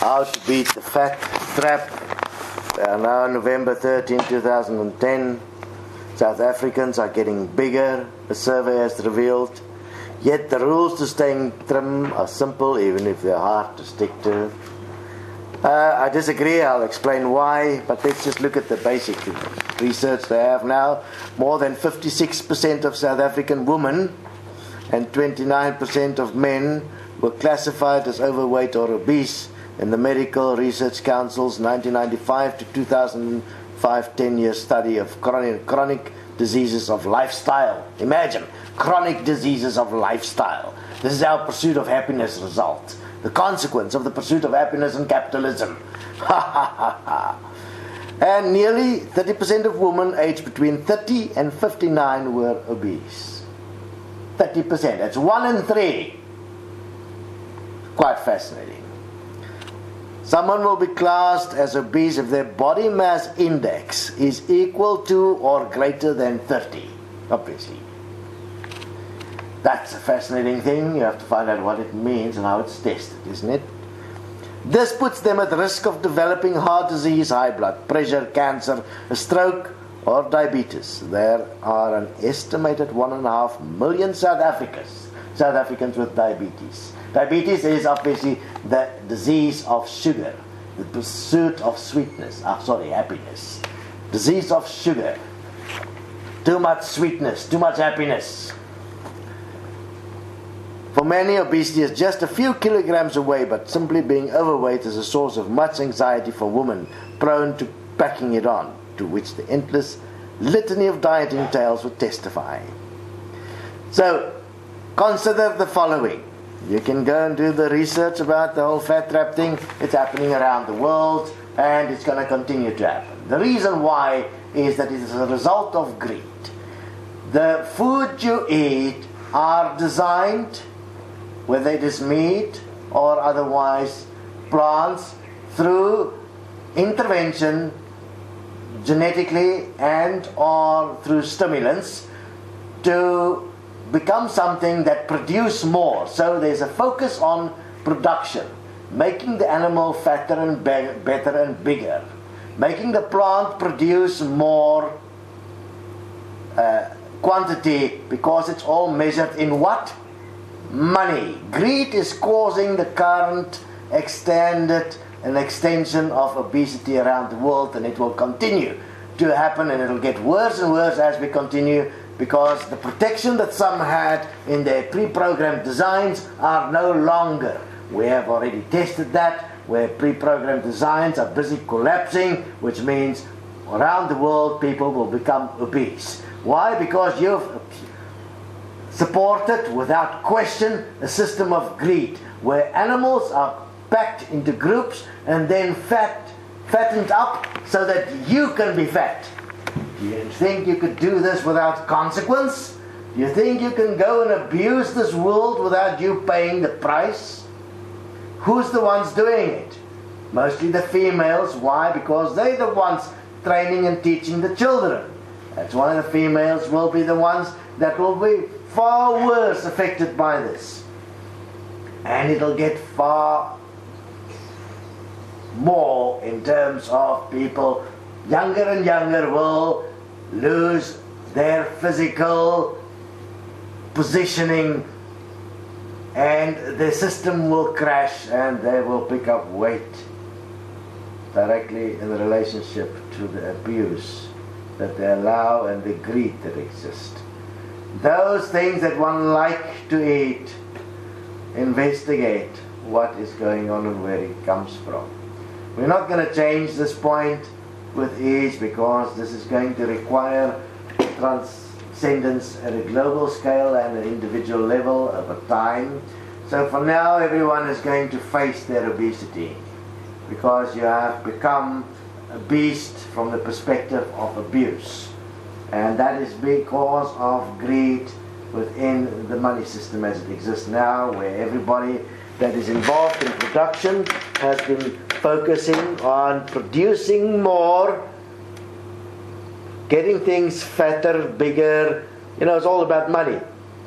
How to Beat the Fat Trap. Now November 13, 2010. South Africans are getting bigger, the survey has revealed. Yet the rules to staying trim are simple, even if they're hard to stick to. I disagree, I'll explain why, but let's just look at the basic research they have now. More than 56% of South African women and 29% of men were classified as overweight or obese in the Medical Research Council's 1995 to 2005 10-year study of chronic diseases of lifestyle. Imagine, chronic diseases of lifestyle. This is how pursuit of happiness results. The consequence of the pursuit of happiness in capitalism. And nearly 30% of women aged between 30 and 59 were obese. 30%, that's 1 in 3. Quite fascinating. Someone will be classed as obese if their body mass index is equal to or greater than 30, obviously. That's a fascinating thing. You have to find out what it means and how it's tested, isn't it? This puts them at risk of developing heart disease, high blood pressure, cancer, a stroke, or diabetes. There are an estimated 1.5 million South Africans with diabetes. Diabetes is obviously the disease of sugar, the pursuit of happiness. Disease of sugar. Too much sweetness, too much happiness. For many, obesity is just a few kilograms away, but simply being overweight is a source of much anxiety for women prone to packing it on, to which the endless litany of dieting tales would testify. So, consider the following. You can go and do the research about the whole fat trap thing. It's happening around the world, and it's going to continue to happen. The reason why is that it is a result of greed. The food you eat are designed, whether it is meat or otherwise plants, through intervention genetically and or through stimulants to become something that produce more. So there's a focus on production, making the animal fatter and better and bigger, making the plant produce more quantity, because it's all measured in what? Money. Greed is causing the current extension of obesity around the world, and it will continue to happen, and it will get worse and worse as we continue, because the protection that some had in their pre-programmed designs are no longer. We have already tested that, where pre-programmed designs are busy collapsing, which means around the world people will become obese. Why? Because you've supported without question a system of greed, where animals are packed into groups and then fattened up so that you can be fat. Do you think you could do this without consequence? Do you think you can go and abuse this world without you paying the price? Who's the ones doing it? Mostly the females. Why? Because they're the ones training and teaching the children. That's why the females will be the ones that will be far worse affected by this. And it'll get far more in terms of people younger and younger will lose their physical positioning, and the system will crash and they will pick up weight directly in relationship to the abuse that they allow and the greed that exists. Those things that one like to eat, investigate what is going on and where it comes from. We're not going to change this point with ease, because this is going to require transcendence at a global scale and an individual level over time. So for now, everyone is going to face their obesity, because you have become a beast from the perspective of abuse. And that is because of greed within the money system as it exists now, where everybody that is involved in production has been focusing on producing more, getting things fatter, bigger. You know, it's all about money.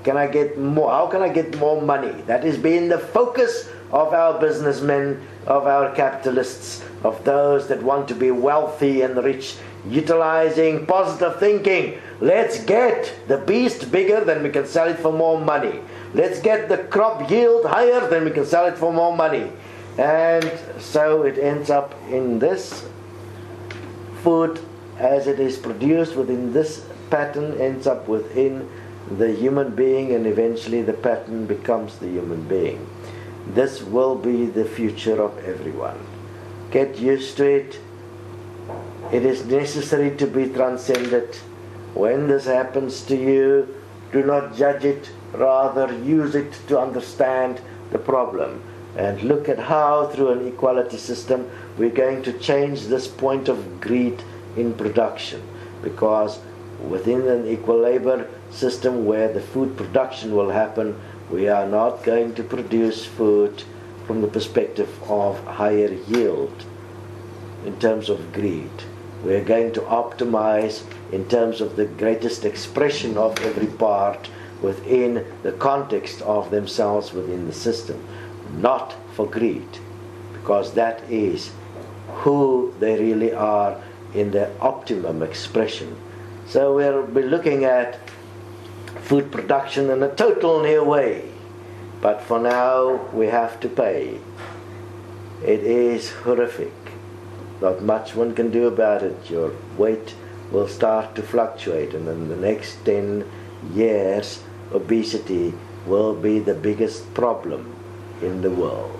Can I get more? How can I get more money? That has been the focus of our businessmen, of our capitalists, of those that want to be wealthy and rich, utilizing positive thinking. Let's get the beast bigger, then we can sell it for more money. Let's get the crop yield higher, then we can sell it for more money. And so it ends up in this food, as it is produced within this pattern, ends up within the human being, and eventually the pattern becomes the human being. This will be the future of everyone. Get used to it. It is necessary to be transcended. When this happens to you, do not judge it, rather use it to understand the problem. And look at how, through an equality system, we're going to change this point of greed in production. Because within an equal labor system where the food production will happen, we are not going to produce food from the perspective of higher yield in terms of greed. We are going to optimize in terms of the greatest expression of every part within the context of themselves within the system, not for greed, because that is who they really are in their optimum expression. So we'll be looking at food production in a total new way, but for now we have to pay. It is horrific. Not much one can do about it. Your weight will start to fluctuate, and in the next 10 years obesity will be the biggest problem in the world.